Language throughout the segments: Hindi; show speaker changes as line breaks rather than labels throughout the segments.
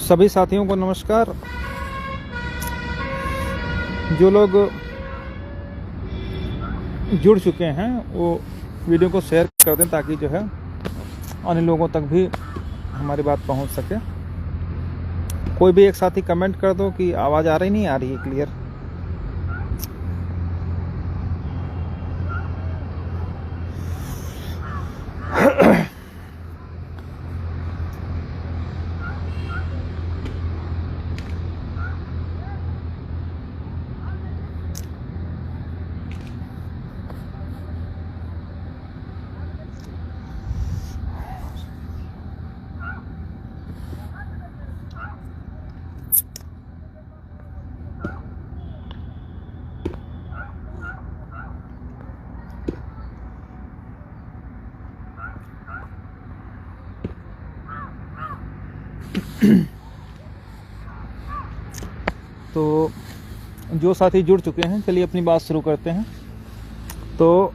सभी साथियों को नमस्कार। जो लोग जुड़ चुके हैं वो वीडियो को शेयर कर दें ताकि जो है अन्य लोगों तक भी हमारी बात पहुंच सके। कोई भी एक साथी कमेंट कर दो कि आवाज़ आ रही नहीं आ रही है क्लियर। तो जो साथी जुड़ चुके हैं चलिए अपनी बात शुरू करते हैं। तो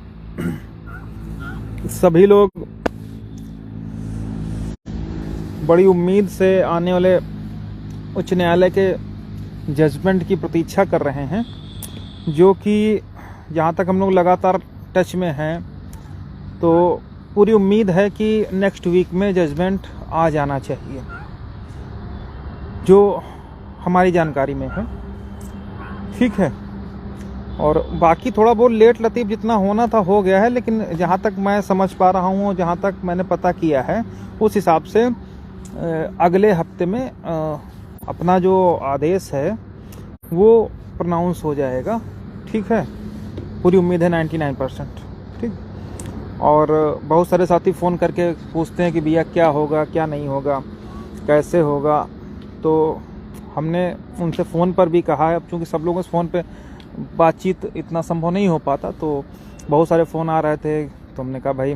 सभी लोग बड़ी उम्मीद से आने वाले उच्च न्यायालय के जजमेंट की प्रतीक्षा कर रहे हैं, जो कि जहाँ तक हम लोग लगातार टच में हैं तो पूरी उम्मीद है कि नेक्स्ट वीक में जजमेंट आ जाना चाहिए, जो हमारी जानकारी में है। ठीक है, और बाकी थोड़ा बहुत लेट लतीफ़ जितना होना था हो गया है, लेकिन जहाँ तक मैं समझ पा रहा हूँ, जहाँ तक मैंने पता किया है उस हिसाब से अगले हफ्ते में अपना जो आदेश है वो प्रोनाउंस हो जाएगा। ठीक है, पूरी उम्मीद है 99%। ठीक, और बहुत सारे साथी फ़ोन करके पूछते हैं कि भैया क्या होगा, क्या नहीं होगा, कैसे होगा। तो हमने उनसे फ़ोन पर भी कहा है, अब चूँकि सब लोगों से फ़ोन पे बातचीत इतना संभव नहीं हो पाता, तो बहुत सारे फ़ोन आ रहे थे, तो हमने कहा भाई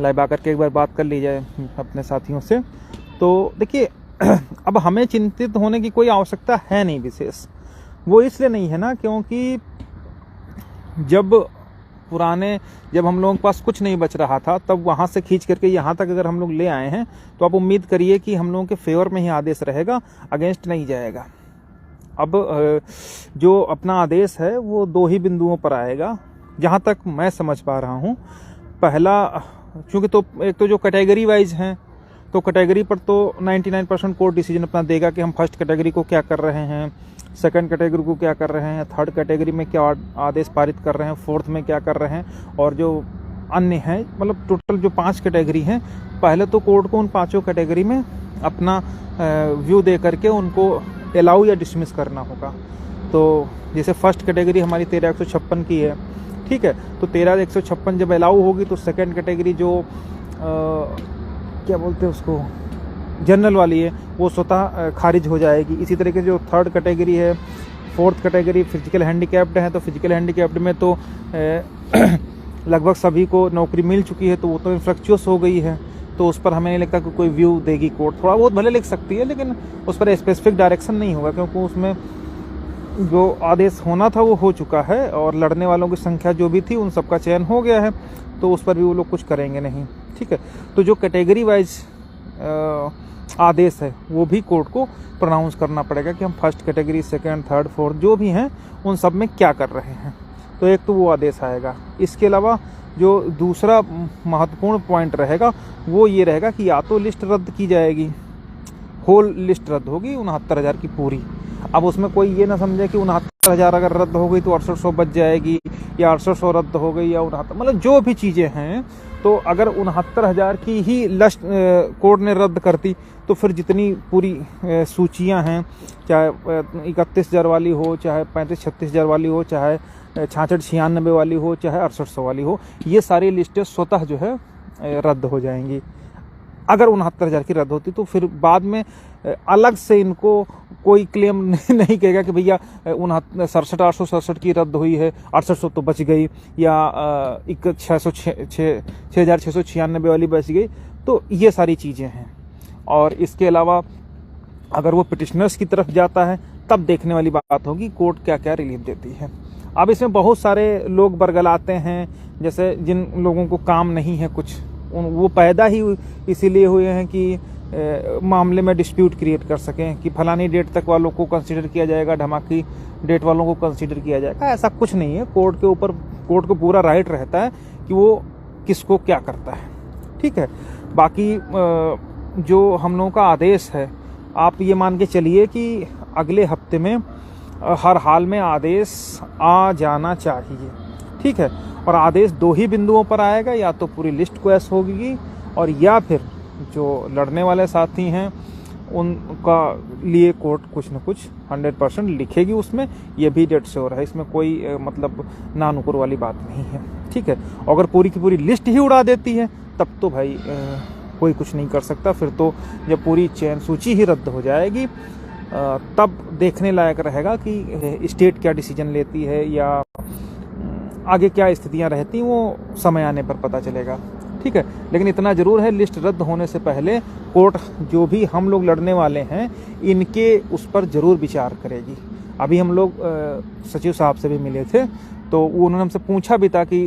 लाइव आकर के एक बार बात कर ली जाए अपने साथियों से। तो देखिए अब हमें चिंतित होने की कोई आवश्यकता है नहीं विशेष। वो इसलिए नहीं है ना क्योंकि जब हम लोगों के पास कुछ नहीं बच रहा था तब वहाँ से खींच करके यहाँ तक अगर हम लोग ले आए हैं तो आप उम्मीद करिए कि हम लोगों के फेवर में ही आदेश रहेगा, अगेंस्ट नहीं जाएगा। अब जो अपना आदेश है वो दो ही बिंदुओं पर आएगा जहाँ तक मैं समझ पा रहा हूँ। पहला, चूँकि तो एक तो जो कैटेगरी वाइज हैं तो कैटेगरी पर तो 99% कोर्ट डिसीजन अपना देगा कि हम फर्स्ट कैटेगरी को क्या कर रहे हैं, सेकंड कैटेगरी को क्या कर रहे हैं, थर्ड कैटेगरी में क्या आदेश पारित कर रहे हैं, फोर्थ में क्या कर रहे हैं, और जो अन्य हैं, मतलब टोटल जो 5 कैटेगरी हैं, पहले तो कोर्ट को उन 5 कैटेगरी में अपना व्यू दे करके उनको अलाउ या डिसमिस करना होगा। तो जैसे फर्स्ट कैटेगरी हमारी 13,156 की है, ठीक है, तो 13,156 जब अलाउ होगी तो सेकेंड कैटेगरी जो क्या बोलते हैं उसको, जनरल वाली है, वो स्वतः खारिज हो जाएगी। इसी तरीके से जो थर्ड कैटेगरी है, फोर्थ कैटेगरी फिजिकल हैंडीकैप्ड है, तो फिजिकल हैंडीकैप्ड में तो लगभग सभी को नौकरी मिल चुकी है, तो वो तो इन्फ्रक्चुअस हो गई है, तो उस पर हमें नहीं लगता कि कोई व्यू देगी कोर्ट। थोड़ा बहुत भले लिख सकती है लेकिन उस पर स्पेसिफिक डायरेक्शन नहीं होगा, क्योंकि उसमें जो आदेश होना था वो हो चुका है और लड़ने वालों की संख्या जो भी थी उन सबका चयन हो गया है, तो उस पर भी वो लोग कुछ करेंगे नहीं। ठीक है, तो जो कैटेगरी वाइज आदेश है वो भी कोर्ट को प्रोनाउंस करना पड़ेगा कि हम first category, second, third, fourth जो भी हैं उन सब में क्या कर रहे हैं। तो एक तो वो आदेश आएगा। इसके अलावा जो दूसरा महत्वपूर्ण पॉइंट रहेगा वो ये रहेगा कि या तो लिस्ट रद्द की जाएगी, होल लिस्ट रद्द होगी 69,000 की पूरी। अब उसमें कोई ये ना समझे कि 69,000 अगर रद्द हो गई तो 6800 बच जाएगी, या 6800 रद्द हो गई या 69, मतलब जो भी चीज़ें हैं। तो अगर 69,000 की ही लिस्ट कोर्ट ने रद्द कर दी तो फिर जितनी पूरी सूचियां हैं, चाहे 31,000 वाली हो, चाहे 35-36,000 वाली हो, चाहे 66-96 वाली हो, चाहे 6800 वाली हो, ये सारी लिस्टें स्वतः जो है रद्द हो जाएंगी। अगर 69,000 की रद्द होती तो फिर बाद में अलग से इनको कोई क्लेम नहीं कहेगा कि भैया 67,867 की रद्द हुई है, 6800 तो बच गई, या 6,696 वाली बच गई। तो ये सारी चीज़ें हैं। और इसके अलावा अगर वो पिटिशनर्स की तरफ जाता है तब देखने वाली बात होगी कोर्ट क्या क्या रिलीफ देती है। अब इसमें बहुत सारे लोग बरगलाते हैं, जैसे जिन लोगों को काम नहीं है कुछ, वो पैदा ही इसीलिए हुए हैं कि मामले में डिस्प्यूट क्रिएट कर सकें कि फलानी डेट तक वालों को कंसीडर किया जाएगा, धमाकी डेट वालों को कंसीडर किया जाएगा। ऐसा कुछ नहीं है। कोर्ट के ऊपर कोर्ट को पूरा राइट रहता है कि वो किसको क्या करता है। ठीक है। बाकी जो हम लोगों का आदेश है, आप ये मान के चलिए कि अगले हफ्ते में हर हाल में आदेश आ जाना चाहिए। ठीक है। और आदेश 2 ही बिंदुओं पर आएगा, या तो पूरी लिस्ट क्वेश होगी और या फिर जो लड़ने वाले साथी हैं उनका लिए कोर्ट कुछ न कुछ 100% लिखेगी उसमें। ये भी डेट श्योर है, इसमें कोई मतलब नानुकुर वाली बात नहीं है। ठीक है। अगर पूरी की पूरी लिस्ट ही उड़ा देती है तब तो भाई कोई कुछ नहीं कर सकता। फिर तो जब पूरी चयन सूची ही रद्द हो जाएगी तब देखने लायक रहेगा कि स्टेट क्या डिसीजन लेती है या आगे क्या स्थितियां रहती, वो समय आने पर पता चलेगा। ठीक है। लेकिन इतना जरूर है, लिस्ट रद्द होने से पहले कोर्ट जो भी हम लोग लड़ने वाले हैं इनके उस पर जरूर विचार करेगी। अभी हम लोग सचिव साहब से भी मिले थे, तो उन्होंने हमसे पूछा भी था कि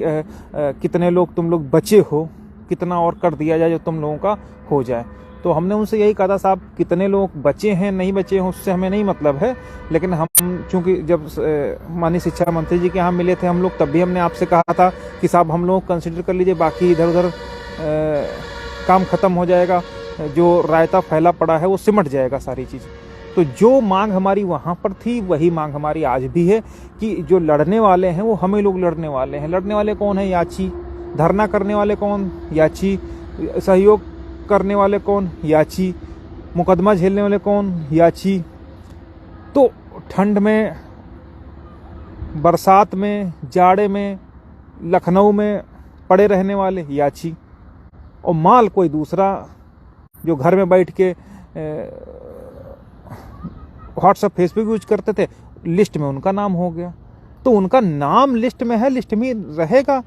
कितने लोग तुम लोग बचे हो, कितना और कर दिया जाए जो तुम लोगों का हो जाए। तो हमने उनसे यही कहा था, साहब कितने लोग बचे हैं नहीं बचे हैं उससे हमें नहीं मतलब है, लेकिन हम चूंकि जब माननीय शिक्षा मंत्री जी के यहाँ मिले थे हम लोग, तब भी हमने आपसे कहा था कि साहब हम लोग कंसिडर कर लीजिए, बाकी इधर उधर काम खत्म हो जाएगा, जो रायता फैला पड़ा है वो सिमट जाएगा सारी चीज़। तो जो मांग हमारी वहाँ पर थी वही मांग हमारी आज भी है कि जो लड़ने वाले हैं वो हमें लोग लड़ने वाले हैं। लड़ने वाले कौन है? याची। धरना करने वाले कौन? याची। सहयोग करने वाले कौन? याची। मुकदमा झेलने वाले कौन? याची। तो ठंड में, बरसात में, जाड़े में, लखनऊ में पड़े रहने वाले याची, और माल कोई दूसरा जो घर में बैठ के व्हाट्सएप फेसबुक यूज करते थे, लिस्ट में उनका नाम हो गया। तो उनका नाम लिस्ट में है, लिस्ट में रहेगा,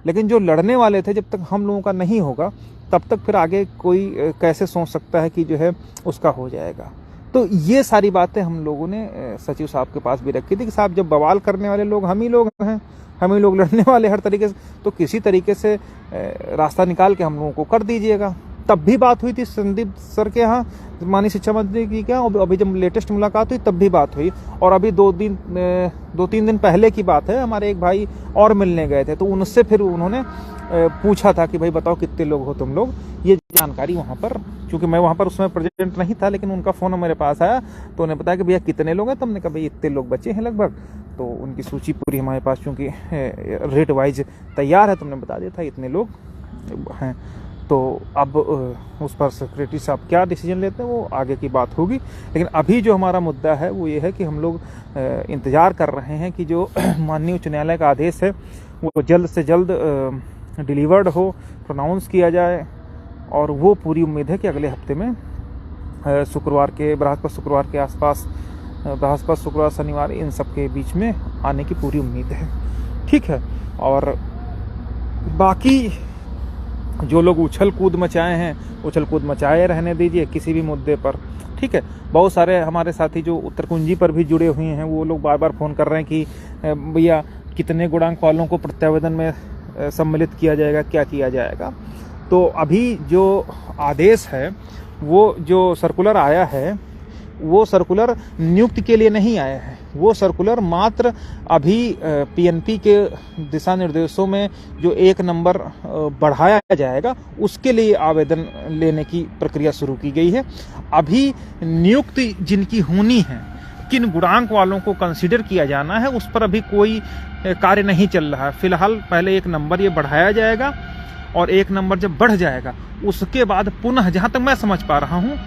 लेकिन जो लड़ने वाले थे जब तक हम लोगों का नहीं होगा तब तक फिर आगे कोई कैसे सोच सकता है कि जो है उसका हो जाएगा। तो ये सारी बातें हम लोगों ने सचिव साहब के पास भी रखी थी कि साहब जब बवाल करने वाले लोग हम ही लोग हैं, हम ही लोग लड़ने वाले हर तरीके से, तो किसी तरीके से रास्ता निकाल के हम लोगों को कर दीजिएगा। तब भी बात हुई थी संदीप सर के यहाँ, माननीय शिक्षा मंत्री की क्या, अभी जब लेटेस्ट मुलाकात हुई तब भी बात हुई। और अभी 2-3 दिन पहले की बात है, हमारे एक भाई और मिलने गए थे, तो उनसे फिर उन्होंने पूछा था कि भाई बताओ कितने लोग हो तुम लोग। ये जानकारी वहाँ पर, चूंकि मैं वहाँ पर उसमें प्रेजेंट नहीं था, लेकिन उनका फ़ोन मेरे पास आया तो उन्हें बताया कि भैया कितने लोग हैं। तो हमने कहा भाई इतने लोग बचे हैं लगभग। तो उनकी सूची पूरी हमारे पास चूँकि रेट वाइज तैयार है, तुमने बता दिया था इतने लोग हैं। तो अब उस पर सेक्रेटरी साहब क्या डिसीजन लेते हैं वो आगे की बात होगी। लेकिन अभी जो हमारा मुद्दा है वो ये है कि हम लोग इंतज़ार कर रहे हैं कि जो माननीय उच्च न्यायालय का आदेश है वो जल्द से जल्द डिलीवर्ड हो, प्रोनाउंस किया जाए। और वो पूरी उम्मीद है कि अगले हफ्ते में शुक्रवार के, बृहस्पति शुक्रवार के आसपास, बृहस्पति शुक्रवार शनिवार इन सब के बीच में आने की पूरी उम्मीद है। ठीक है। और बाकी जो लोग उछल कूद मचाए हैं, उछल कूद मचाए रहने दीजिए किसी भी मुद्दे पर। ठीक है। बहुत सारे हमारे साथी जो उत्तरकुंजी पर भी जुड़े हुए हैं वो लोग बार बार फ़ोन कर रहे हैं कि भैया कितने गुणांक वालों को प्रत्यावेदन में सम्मिलित किया जाएगा, क्या किया जाएगा। तो अभी जो आदेश है, वो जो सर्कुलर आया है, वो सर्कुलर नियुक्ति के लिए नहीं आया है। वो सर्कुलर मात्र अभी पीएनपी के दिशा निर्देशों में जो 1 नंबर बढ़ाया जाएगा उसके लिए आवेदन लेने की प्रक्रिया शुरू की गई है। अभी नियुक्ति जिनकी होनी है, किन गुणांक वालों को कंसीडर किया जाना है, उस पर अभी कोई कार्य नहीं चल रहा है। फिलहाल पहले 1 नंबर ये बढ़ाया जाएगा, और 1 नंबर जब बढ़ जाएगा उसके बाद पुनः, जहाँ तक मैं समझ पा रहा हूँ,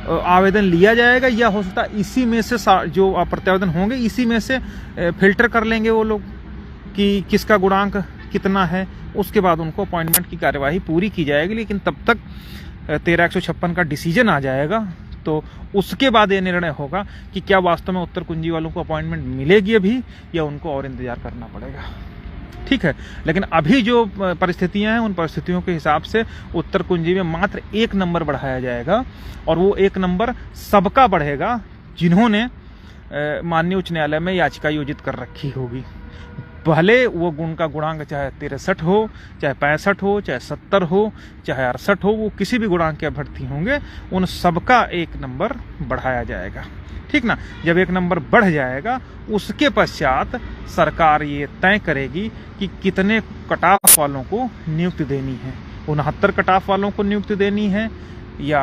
आवेदन लिया जाएगा, या हो सकता है इसी में से जो प्रत्यावेदन होंगे इसी में से फिल्टर कर लेंगे वो लोग कि किसका गुणांक कितना है। उसके बाद उनको अपॉइंटमेंट की कार्यवाही पूरी की जाएगी। लेकिन तब तक 13-156 का डिसीजन आ जाएगा, तो उसके बाद ये निर्णय होगा कि क्या वास्तव में उत्तर कुंजी वालों को अपॉइंटमेंट मिलेगी अभी, या उनको और इंतजार करना पड़ेगा। ठीक है। लेकिन अभी जो परिस्थितियां हैं उन परिस्थितियों के हिसाब से उत्तर कुंजी में मात्र 1 नंबर बढ़ाया जाएगा, और वो 1 नंबर सबका बढ़ेगा जिन्होंने माननीय उच्च न्यायालय में याचिका योजित कर रखी होगी। भले वो गुण का गुणांक चाहे 63 हो, चाहे 65 हो, चाहे 70 हो, चाहे 68 हो, वो किसी भी गुणांक के अभ्यर्थी होंगे, उन सबका 1 नंबर बढ़ाया जाएगा। ठीक ना। जब 1 नंबर बढ़ जाएगा, उसके पश्चात सरकार ये तय करेगी कि कितने कट ऑफ वालों को नियुक्ति देनी है। 69 कट ऑफ वालों को नियुक्ति देनी है, या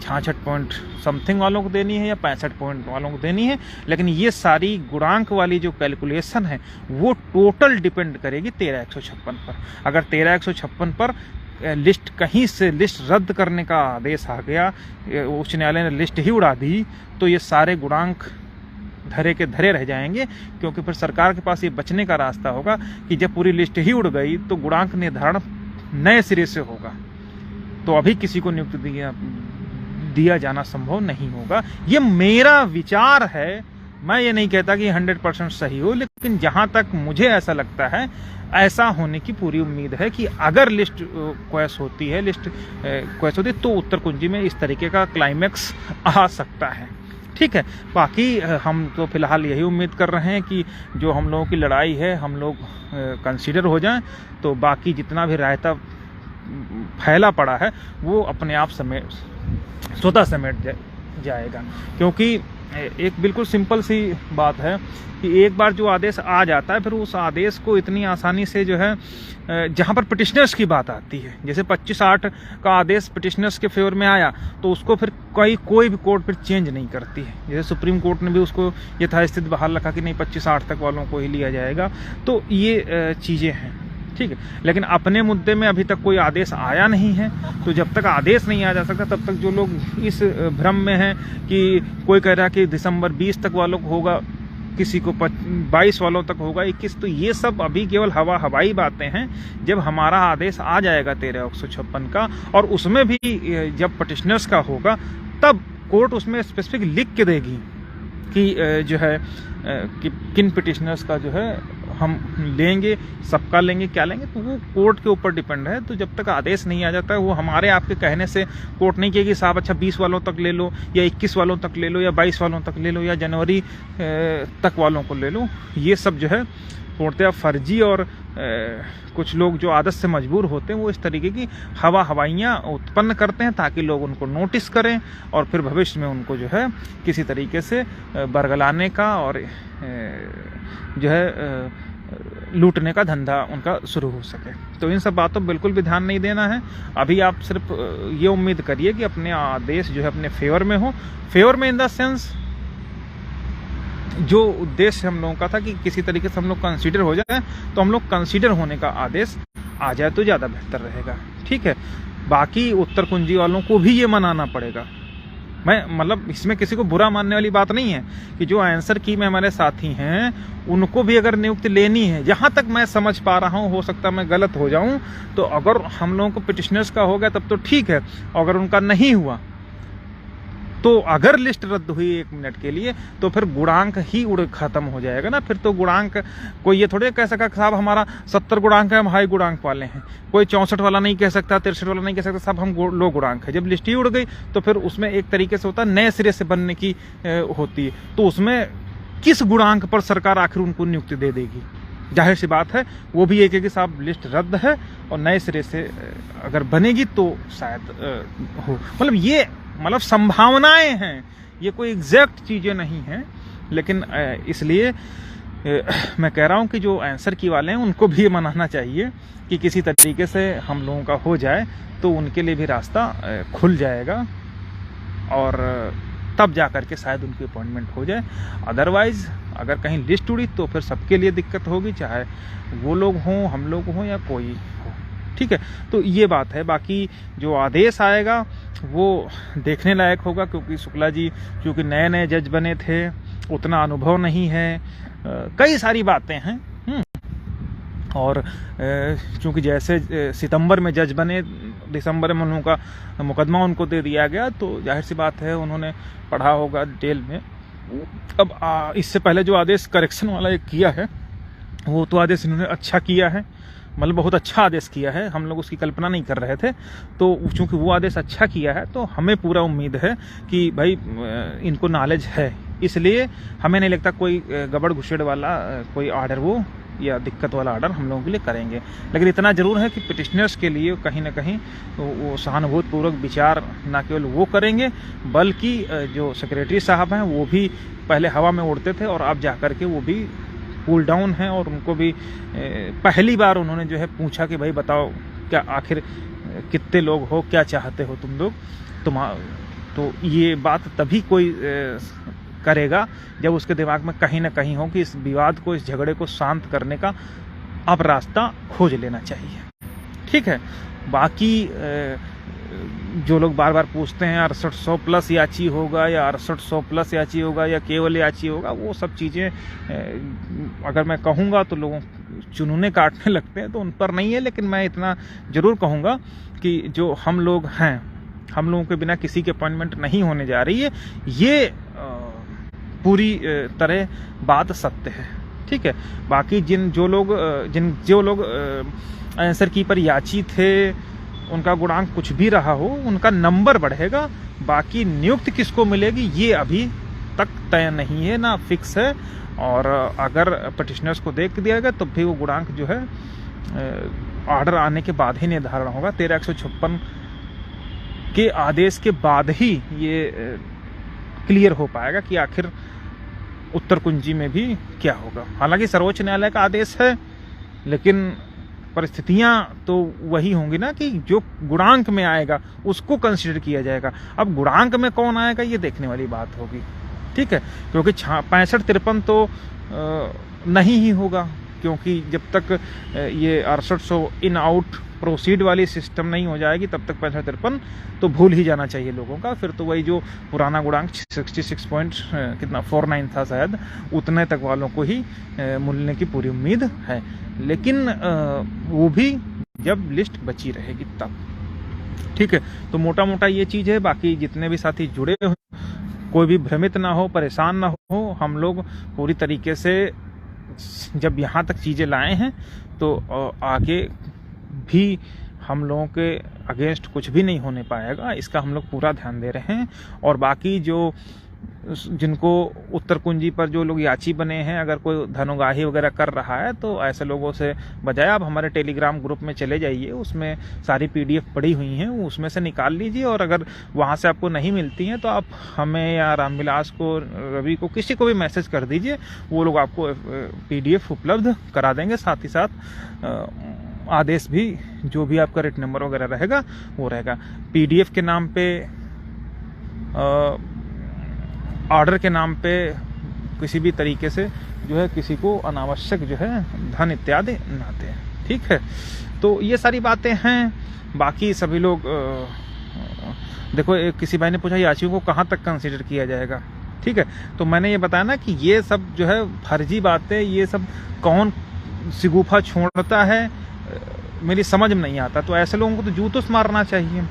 66 पॉइंट समथिंग वालों को देनी है, या 65 पॉइंट वालों को देनी है। लेकिन ये सारी गुणांक वाली जो कैलकुलेशन है वो टोटल डिपेंड करेगी 13156 पर। अगर 13156 पर लिस्ट कहीं से लिस्ट रद्द करने का आदेश आ गया, उच्च न्यायालय ने लिस्ट ही उड़ा दी, तो ये सारे गुणांक धरे के धरे रह जाएंगे। क्योंकि फिर सरकार के पास ये बचने का रास्ता होगा कि जब पूरी लिस्ट ही उड़ गई तो गुणांक निर्धारण नए सिरे से होगा, तो अभी किसी को नियुक्ति दिया जाना संभव नहीं होगा। ये मेरा विचार है, मैं ये नहीं कहता कि 100% सही हो, लेकिन जहां तक मुझे ऐसा लगता है, ऐसा होने की पूरी उम्मीद है कि अगर लिस्ट क्वेस होती है, तो उत्तर कुंजी में इस तरीके का क्लाइमैक्स आ सकता है। ठीक है। बाकी हम तो फिलहाल यही उम्मीद कर रहे हैं कि जो हम लोगों की लड़ाई है, हम लोग कंसीडर हो जाएं, तो बाकी जितना भी रायता फैला पड़ा है वो अपने आप स्वतः समेट जाएगा। क्योंकि एक बिल्कुल सिंपल सी बात है कि एक बार जो आदेश आ जाता है, फिर उस आदेश को इतनी आसानी से जो है, जहां पर पिटिशनर्स की बात आती है, जैसे 25/8 का आदेश पिटिशनर्स के फेवर में आया, तो उसको फिर कोई भी कोर्ट फिर चेंज नहीं करती है। जैसे सुप्रीम कोर्ट ने भी उसको यथास्थित बहाल रखा कि नहीं, 25/8 तक वालों को ही लिया जाएगा। तो ये चीज़ें हैं। ठीक है। लेकिन अपने मुद्दे में अभी तक कोई आदेश आया नहीं है, तो जब तक आदेश नहीं आ जा सकता, तब तक जो लोग इस भ्रम में हैं कि कोई कह रहा है कि दिसंबर 20 तक वालों को होगा, किसी को 22 वालों तक होगा, 21, तो ये सब अभी केवल हवाई बातें हैं। जब हमारा आदेश आ जाएगा 13156 का, और उसमें भी जब पिटिशनर्स का होगा, तब कोर्ट उसमें स्पेसिफिक लिख के देगी कि जो है कि किन पिटिशनर्स का जो है हम लेंगे, सबका लेंगे, क्या लेंगे, तो वो कोर्ट के ऊपर डिपेंड है। तो जब तक आदेश नहीं आ जाता है, वो हमारे आपके कहने से कोर्ट नहीं कहेगी साहब अच्छा 20 वालों तक ले लो, या 21 वालों तक ले लो, या 22 वालों तक ले लो, या जनवरी तक वालों को ले लो। ये सब जो है पूर्णतः फर्जी, और कुछ लोग जो आदत से मजबूर होते हैं, वो इस तरीके की हवाइयाँ उत्पन्न करते हैं ताकि लोग उनको नोटिस करें, और फिर भविष्य में उनको जो है किसी तरीके से बरगलाने का और जो है लूटने का धंधा उनका शुरू हो सके। तो इन सब बातों पर बिल्कुल भी ध्यान नहीं देना है। अभी आप सिर्फ ये उम्मीद करिए कि अपने आदेश जो है अपने फेवर में हो। फेवर में इन द सेंस, जो उद्देश्य हम लोगों का था कि किसी तरीके से हम लोग कंसीडर हो जाए, तो हम लोग कंसीडर होने का आदेश आ जाए तो ज़्यादा बेहतर रहेगा। ठीक है। बाकी उत्तर कुंजी वालों को भी ये मनाना पड़ेगा। मैं मतलब इसमें किसी को बुरा मानने वाली बात नहीं है कि जो आंसर की में हमारे साथी हैं, उनको भी अगर नियुक्ति लेनी है, जहाँ तक मैं समझ पा रहा हूँ, हो सकता है मैं गलत हो जाऊँ, तो अगर हम लोगों को पिटिशनर्स का हो गया तब तो ठीक है, अगर उनका नहीं हुआ, तो अगर लिस्ट रद्द हुई 1 मिनट के लिए, तो फिर गुणांक ही खत्म हो जाएगा ना। फिर तो गुणांक कोई ये थोड़े कह सका साहब हमारा 70 गुणांक है, हम हाई गुणांक वाले हैं। कोई 64 वाला नहीं कह सकता, 63 वाला नहीं कह सकता साहब हम लो गुणांक है। जब लिस्ट ही उड़ गई, तो फिर उसमें एक तरीके से होता है नए सिरे से बनने की होती है। तो उसमें किस गुणांक पर सरकार आखिर उनको नियुक्ति दे देगी? जाहिर सी बात है, वो भी एक है कि साहब लिस्ट रद्द है और नए सिरे से अगर बनेगी तो शायद हो। मतलब संभावनाएं हैं, ये कोई एग्जैक्ट चीज़ें नहीं हैं। लेकिन इसलिए मैं कह रहा हूं कि जो आंसर की वाले हैं उनको भी मनाना चाहिए कि किसी तरीके से हम लोगों का हो जाए, तो उनके लिए भी रास्ता खुल जाएगा, और तब जा कर के शायद उनकी अपॉइंटमेंट हो जाए। अदरवाइज अगर कहीं लिस्ट उड़ी तो फिर सबके लिए दिक्कत होगी, चाहे वो लोग हों, हम लोग हों, या कोई हो। ठीक है। तो ये बात है। बाकी जो आदेश आएगा वो देखने लायक होगा, क्योंकि शुक्ला जी क्योंकि नए जज बने थे, उतना अनुभव नहीं है, कई सारी बातें हैं। और चूंकि जैसे सितंबर में जज बने, दिसंबर में उनका मुकदमा उनको दे दिया गया, तो जाहिर सी बात है उन्होंने पढ़ा होगा डिटेल में। अब इससे पहले जो आदेश करेक्शन वाला एक किया है, वो तो आदेश इन्होंने अच्छा किया है, मतलब बहुत अच्छा आदेश किया है। हम लोग उसकी कल्पना नहीं कर रहे थे, तो चूंकि वो आदेश अच्छा किया है, तो हमें पूरा उम्मीद है कि भाई इनको नॉलेज है, इसलिए हमें नहीं लगता कोई गड़बड़ घुसेड़ वाला कोई ऑर्डर वो या दिक्कत वाला ऑर्डर हम लोगों के लिए करेंगे। लेकिन इतना ज़रूर है कि पिटिशनर्स के लिए कहीं ना कहीं वो सहानुभूतिपूर्वक विचार ना केवल वो करेंगे, बल्कि जो सेक्रेटरी साहब हैं वो भी पहले हवा में उड़ते थे और अब जा कर के वो भी कूल डाउन हैं, और उनको भी पहली बार उन्होंने जो है पूछा कि भाई बताओ क्या आखिर कितने लोग हो, क्या चाहते हो तुम लोग। तो ये बात तभी कोई करेगा जब उसके दिमाग में कहीं ना कहीं हो कि इस विवाद को, इस झगड़े को शांत करने का अब रास्ता खोज लेना चाहिए। ठीक है, बाकी जो लोग बार बार पूछते हैं 6800 प्लस याची होगा या 6800 प्लस याची होगा या केवल याची होगा, वो सब चीज़ें अगर मैं कहूँगा तो लोगों चुनूने काटने लगते हैं, तो उन पर नहीं है। लेकिन मैं इतना ज़रूर कहूँगा कि जो हम लोग हैं, हम लोगों के बिना किसी की अपॉइंटमेंट नहीं होने जा रही है, ये पूरी तरह बात सत्य है। ठीक है, बाकी जो लोग आंसर की पर याची थे, उनका गुणांक कुछ भी रहा हो, उनका नंबर बढ़ेगा। बाकी नियुक्त किसको मिलेगी ये अभी तक तय नहीं है, ना फिक्स है। और अगर पिटिशनर्स को देख दिया गया तो भी वो गुणांक जो है ऑर्डर आने के बाद ही निर्धारण होगा। 13/156 के आदेश के बाद ही ये क्लियर हो पाएगा कि आखिर उत्तर कुंजी में भी क्या होगा। हालांकि सर्वोच्च न्यायालय का आदेश है, लेकिन परिस्थितियां तो वही होंगी ना कि जो गुणांक में आएगा उसको कंसीडर किया जाएगा। अब गुणांक में कौन आएगा ये देखने वाली बात होगी। ठीक है, क्योंकि 65-53 तो नहीं ही होगा, क्योंकि जब तक ये 6800 इन आउट प्रोसीड वाली सिस्टम नहीं हो जाएगी तब तक 65-53 तो भूल ही जाना चाहिए लोगों का। फिर तो वही जो पुराना गुणांक 49 था शायद, उतने तक वालों को ही मिलने की पूरी उम्मीद है। लेकिन वो भी जब लिस्ट बची रहेगी तब। ठीक है, तो मोटा मोटा ये चीज़ है। बाकी जितने भी साथी जुड़े हो, कोई भी भ्रमित ना हो, परेशान ना हो। हम लोग पूरी तरीके से जब यहाँ तक चीज़ें लाए हैं तो आगे भी हम लोगों के अगेंस्ट कुछ भी नहीं होने पाएगा, इसका हम लोग पूरा ध्यान दे रहे हैं। और बाकी जिनको उत्तर कुंजी पर जो लोग याची बने हैं, अगर कोई धनोगाही वगैरह कर रहा है तो ऐसे लोगों से बजाय आप हमारे टेलीग्राम ग्रुप में चले जाइए, उसमें सारी PDF पड़ी हुई हैं, उसमें से निकाल लीजिए। और अगर वहाँ से आपको नहीं मिलती हैं तो आप हमें या रामविलास को, रवि को, किसी को भी मैसेज कर दीजिए, वो लोग आपको PDF उपलब्ध करा देंगे। साथ ही साथ आदेश भी, जो भी आपका रेट नंबर वगैरह रहेगा वो रहेगा। PDF के नाम पे, ऑर्डर के नाम पे किसी भी तरीके से जो है किसी को अनावश्यक जो है धन इत्यादि ना दें। ठीक है, तो ये सारी बातें हैं। बाकी सभी लोग देखो, किसी भाई ने पूछा याचियों को कहाँ तक कंसीडर किया जाएगा। ठीक है, तो मैंने ये बताया ना कि ये सब जो है फर्जी बातें, ये सब कौन सिगुफा छोड़ता है मेरी समझ में नहीं आता। तो ऐसे लोगों को तो जूतों से मारना चाहिए।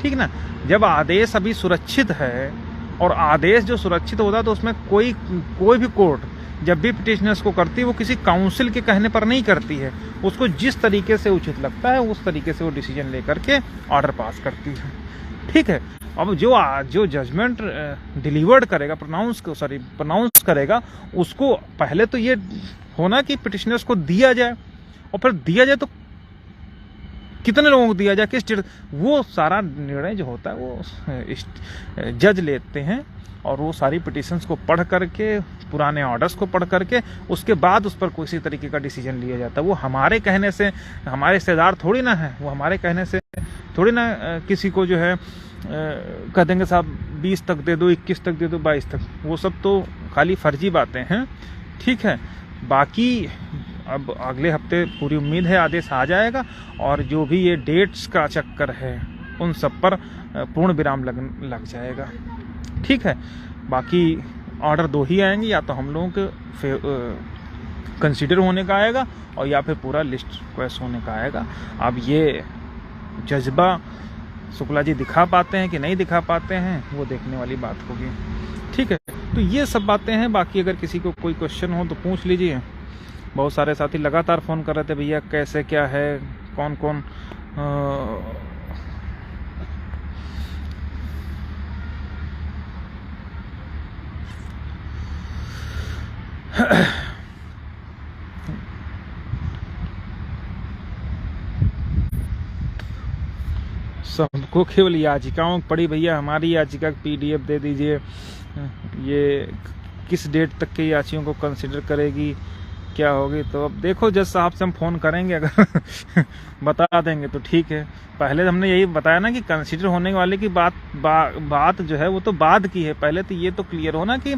ठीक ना, जब आदेश अभी सुरक्षित है, और आदेश जो सुरक्षित होता है तो उसमें कोई भी कोर्ट जब भी पिटिशनर्स को करती है वो किसी काउंसिल के कहने पर नहीं करती है, उसको जिस तरीके से उचित लगता है उस तरीके से वो डिसीजन लेकर के ऑर्डर पास करती है। ठीक है, अब जो जजमेंट डिलीवर्ड करेगा, प्रोनाउंस करेगा, उसको पहले तो ये होना कि पिटिशनर्स को दिया जाए, और फिर दिया जाए तो कितने लोगों को दिया जाए, किस डेट, वो सारा निर्णय जो होता है वो जज लेते हैं। और वो सारी पिटिशंस को पढ़ करके, पुराने ऑर्डर्स को पढ़ करके, उसके बाद उस पर किसी तरीके का डिसीजन लिया जाता है। वो हमारे कहने से, हमारे रिश्तेदार थोड़ी ना है, वो हमारे कहने से थोड़ी ना किसी को जो है कह देंगे साहब 20 तक दे दो, 21 तक दे दो, 22 तक। वो सब तो खाली फर्जी बातें हैं। ठीक है, बाकी अब अगले हफ्ते पूरी उम्मीद है आदेश आ जाएगा, और जो भी ये डेट्स का चक्कर है उन सब पर पूर्ण विराम लग जाएगा। ठीक है, बाकी ऑर्डर 2 ही आएंगे, या तो हम लोगों के कंसीडर होने का आएगा और या फिर पूरा लिस्ट रिक्वेस्ट होने का आएगा। अब ये जज्बा शुक्ला जी दिखा पाते हैं कि नहीं दिखा पाते हैं, वो देखने वाली बात होगी। ठीक है, तो ये सब बातें हैं। बाकी अगर किसी को कोई क्वेश्चन हो तो पूछ लीजिए। बहुत सारे साथी लगातार फ़ोन कर रहे थे, भैया कैसे क्या है, कौन कौन सबको केवल याचिकाओं पड़ी, भैया हमारी याचिका पीडीएफ दे दीजिए, ये किस डेट तक के याचियों को कंसिडर करेगी, क्या होगी। तो अब देखो जज साहब से हम फ़ोन करेंगे, अगर बता देंगे तो ठीक है। पहले हमने यही बताया ना कि कंसिडर होने वाले की बात जो है वो तो बाद की है, पहले तो ये तो क्लियर हो ना कि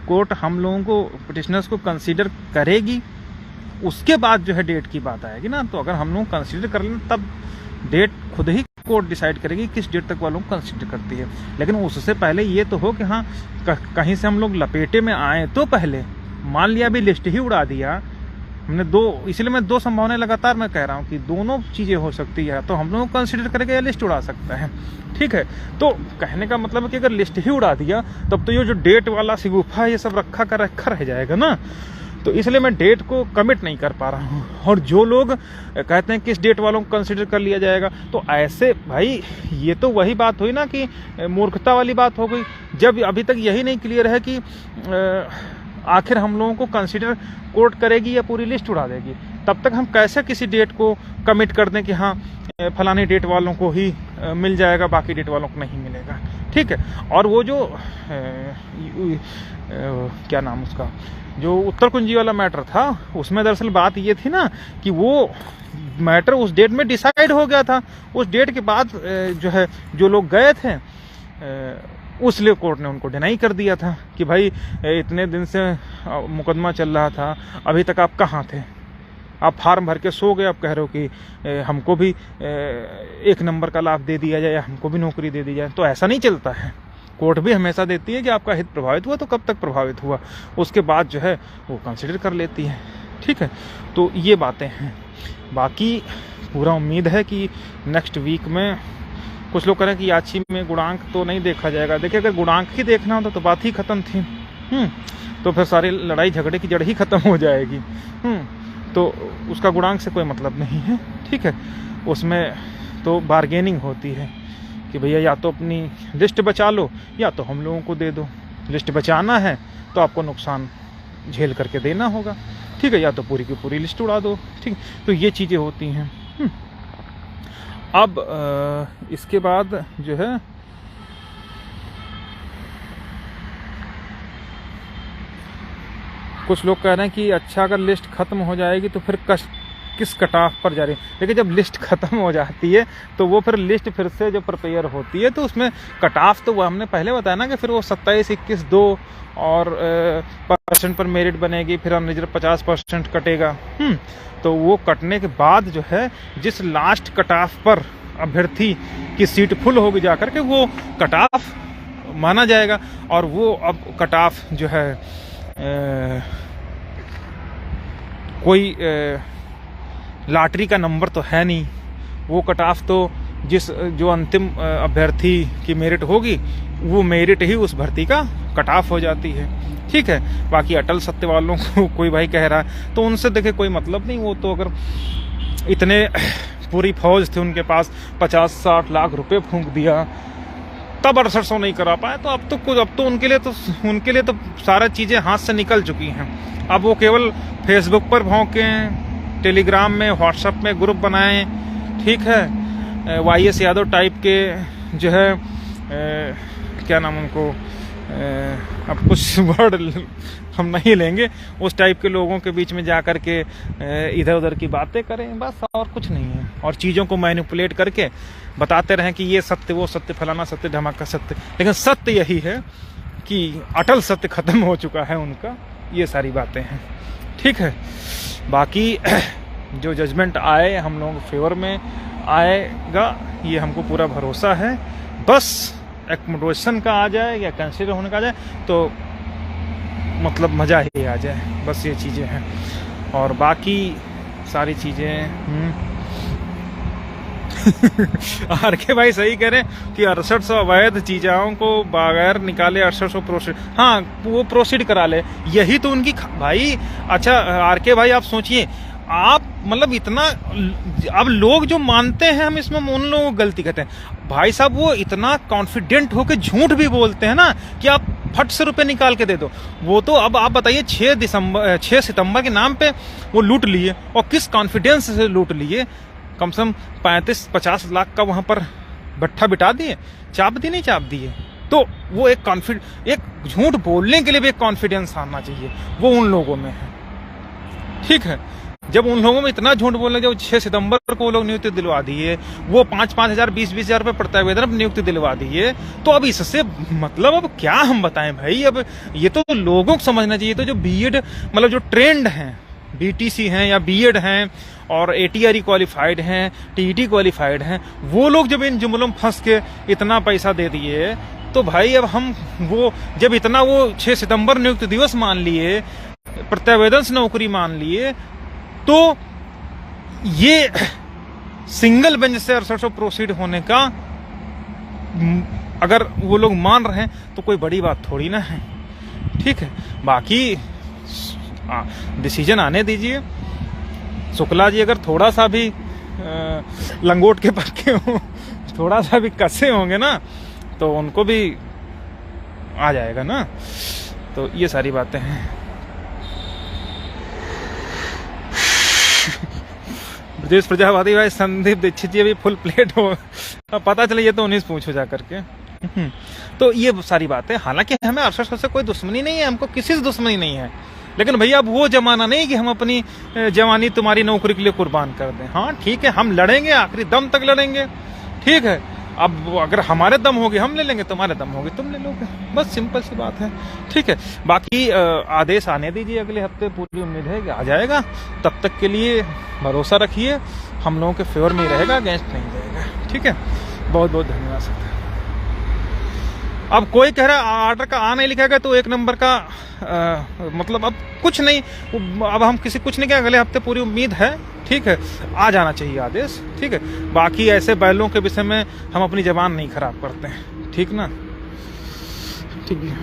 कोर्ट हम लोगों को पिटिशनर्स को कंसिडर करेगी, उसके बाद जो है डेट की बात आएगी ना। तो अगर हम लोग कंसिडर कर लें तब डेट खुद ही कोर्ट डिसाइड करेगी किस डेट तक वालों को कंसिडर करती है। लेकिन उससे पहले ये तो हो कि हाँ कहीं से हम लोग लपेटे में आए तो पहले, मान लिया अभी लिस्ट ही उड़ा दिया हमने दो, इसलिए मैं दो संभावनाएं लगातार मैं कह रहा हूँ कि दोनों चीज़ें हो सकती है, तो हम लोग कंसिडर करेंगे या लिस्ट उड़ा सकता है। ठीक है, तो कहने का मतलब है कि अगर लिस्ट ही उड़ा दिया तब तो ये जो डेट वाला सिगुफा ये सब रखा रह जाएगा ना। तो इसलिए मैं डेट को कमिट नहीं कर पा रहा हूँ। और जो लोग कहते हैं किस डेट वालों को कंसिडर कर लिया जाएगा, तो ऐसे भाई ये तो वही बात हुई ना कि मूर्खता वाली बात हो गई, जब अभी तक यही नहीं क्लियर है कि आखिर हम लोगों को कंसिडर कोर्ट करेगी या पूरी लिस्ट उड़ा देगी। तब तक हम कैसे किसी डेट को कमिट कर दें कि हाँ फलानी डेट वालों को ही मिल जाएगा, बाकी डेट वालों को नहीं मिलेगा। ठीक है, और वो जो क्या नाम उसका, जो उत्तर कुंजी वाला मैटर था, उसमें दरअसल बात ये थी ना कि वो मैटर उस डेट में डिसाइड हो गया था। उस डेट के बाद जो है जो लोग गए थे उसलिए कोर्ट ने उनको डिनाई कर दिया था कि भाई इतने दिन से मुकदमा चल रहा था, अभी तक आप कहाँ थे, आप फार्म भर के सो गए, आप कह रहे हो कि हमको भी एक नंबर का लाभ दे दिया जाए, हमको भी नौकरी दे दी जाए। तो ऐसा नहीं चलता है। कोर्ट भी हमेशा देती है कि आपका हित प्रभावित हुआ तो कब तक प्रभावित हुआ, उसके बाद जो है वो कंसिडर कर लेती है। ठीक है, तो ये बातें हैं। बाकी पूरा उम्मीद है कि नेक्स्ट वीक में, कुछ लोग कह रहे हैं कि याची में गुणांक तो नहीं देखा जाएगा। देखिए अगर गुणांक ही देखना होता तो बात ही खत्म थी। तो फिर सारी लड़ाई झगड़े की जड़ ही खत्म हो जाएगी। तो उसका गुणांक से कोई मतलब नहीं है। ठीक है, उसमें तो बार्गेनिंग होती है कि भैया या तो अपनी लिस्ट बचा लो या तो हम लोगों को दे दो। लिस्ट बचाना है तो आपको नुकसान झेल करके देना होगा। ठीक है, या तो पूरी की पूरी लिस्ट उड़ा दो। ठीक, तो ये चीज़ें होती हैं। अब इसके बाद जो है कुछ लोग कह रहे हैं कि अच्छा अगर लिस्ट खत्म हो जाएगी तो फिर किस कट ऑफ पर जा रही है। देखिए जब लिस्ट खत्म हो जाती है तो वो फिर लिस्ट फिर से जो प्रिपेयर होती है तो उसमें कट ऑफ तो वो हमने पहले बताया ना कि फिर वो 27, 21, 2 और % पर मेरिट बनेगी, फिर अनरिजर्व 50% कटेगा। तो वो कटने के बाद जो है जिस लास्ट कट ऑफ पर अभ्यर्थी की सीट फुल होगी जाकर के वो कट ऑफ माना जाएगा। और वो अब कट ऑफ जो है कोई लॉटरी का नंबर तो है नहीं, वो कट ऑफ तो जो अंतिम अभ्यर्थी की मेरिट होगी वो मेरिट ही उस भर्ती का कट ऑफ हो जाती है। ठीक है, बाकी अटल सत्य वालों को कोई भाई कह रहा है तो उनसे देखे कोई मतलब नहीं। वो तो अगर इतने पूरी फौज थी उनके पास, 50-60 लाख रुपए फूंक दिया तब 6800 नहीं करा पाए, तो अब तो उनके लिए तो सारा चीज़ें हाथ से निकल चुकी हैं। अब वो केवल फेसबुक पर भौंकें, टेलीग्राम में, व्हाट्सएप में ग्रुप बनाएं। ठीक है, YS यादव टाइप के जो है क्या नाम उनको, अब कुछ वर्ड हम नहीं लेंगे, उस टाइप के लोगों के बीच में जा कर के इधर उधर की बातें करें, बस और कुछ नहीं है। और चीज़ों को मैनिपुलेट करके बताते रहें कि ये सत्य, वो सत्य, फलाना सत्य, धमाका सत्य। लेकिन सत्य यही है कि अटल सत्य खत्म हो चुका है उनका। ये सारी बातें हैं। ठीक है, बाकी जो जजमेंट आए हम लोगों के फेवर में आएगा, ये हमको पूरा भरोसा है। बस एक्मोडेशन का आ जाए या कंसिडर होने का आ जाए तो मतलब मज़ा ही आ जाए। बस ये चीज़ें हैं, और बाकी सारी चीज़ें RK भाई सही कह रहे हैं कि 6800 अवैध चीज़ों को बगैर निकाले 6800 प्रोसीड, हाँ वो प्रोसीड करा ले, यही तो उनकी भाई। अच्छा RK भाई आप सोचिए, आप मतलब इतना, अब लोग जो मानते हैं हम इसमें उन लोगों को गलती कहते हैं भाई साहब। वो इतना कॉन्फिडेंट होकर झूठ भी बोलते हैं ना कि आप फट से रुपए निकाल के दे दो। वो तो अब आप बताइए 6 सितंबर के नाम पे वो लूट लिए, और किस कॉन्फिडेंस से लूट लिए। कम से कम 35-50 लाख का वहाँ पर भट्ठा बिठा दिए, चाप दी नहीं चाप दिए। तो वो एक एक झूठ बोलने के लिए भी एक कॉन्फिडेंस आना चाहिए, वो उन लोगों में है। ठीक है, जब उन लोगों में इतना झूठ बोलने, जब 6 सितंबर को वो लोग नियुक्ति दिलवा दिए, वो 5-5 हजार 20-20 हजार रुपये प्रत्यावेदन अब नियुक्ति दिलवा दिए, तो अब इससे मतलब अब क्या हम बताएं भाई। अब ये तो लोगों को समझना चाहिए। तो जो बीएड मतलब जो ट्रेंड हैं, बीटीसी हैं या बीएड हैं और एटीआरई क्वालिफाइड हैं, टीईटी क्वालिफाइड हैं, वो लोग जब इन जुमलों में फंस के इतना पैसा दे दिए, तो भाई अब हम वो जब इतना वो 6 सितंबर नियुक्ति दिवस मान लिए, प्रत्यावेदन से नौकरी मान लिए, तो ये सिंगल बेंच से 68 प्रोसीड होने का अगर वो लोग मान रहे हैं तो कोई बड़ी बात थोड़ी ना है। ठीक है, बाकी डिसीजन आने दीजिए। शुक्ला जी अगर थोड़ा सा भी लंगोट के पक्के हो, थोड़ा सा भी कसे होंगे ना, तो उनको भी आ जाएगा ना। तो ये सारी बातें हैं। ब्रजेश प्रजापति भाई, संदीप दीक्षित जी अभी फुल प्लेट हो, पता चले ये तो 19 पूछो जा करके। तो ये सारी बातें, हालांकि हमें आरएसएस से कोई दुश्मनी नहीं है, हमको किसी से दुश्मनी नहीं है, लेकिन भैया अब वो जमाना नहीं कि हम अपनी जवानी तुम्हारी नौकरी के लिए कुर्बान कर दें। हाँ ठीक है, हम लड़ेंगे, आखिरी दम तक लड़ेंगे। ठीक है, अब अगर हमारे दम होगी हम ले लेंगे, तुम्हारे दम होगी तुम ले लोगे, बस सिंपल सी बात है। ठीक है, बाकी आदेश आने दीजिए अगले हफ्ते, पूरी उम्मीद है कि आ जाएगा। तब तक के लिए भरोसा रखिए, हम लोगों के फेवर में ही रहेगा, अगेंस्ट नहीं रहेगा। ठीक है, बहुत बहुत धन्यवाद सर। अब कोई कह रहा है आर्डर का आ नहीं लिखा गया तो 1 नंबर का मतलब अब कुछ नहीं, अब हम किसी कुछ नहीं कहें, अगले हफ्ते पूरी उम्मीद है। ठीक है, आ जाना चाहिए आदेश। ठीक है, बाकी ऐसे बैलों के विषय में हम अपनी जबान नहीं खराब करते हैं। ठीक ना, ठीक है।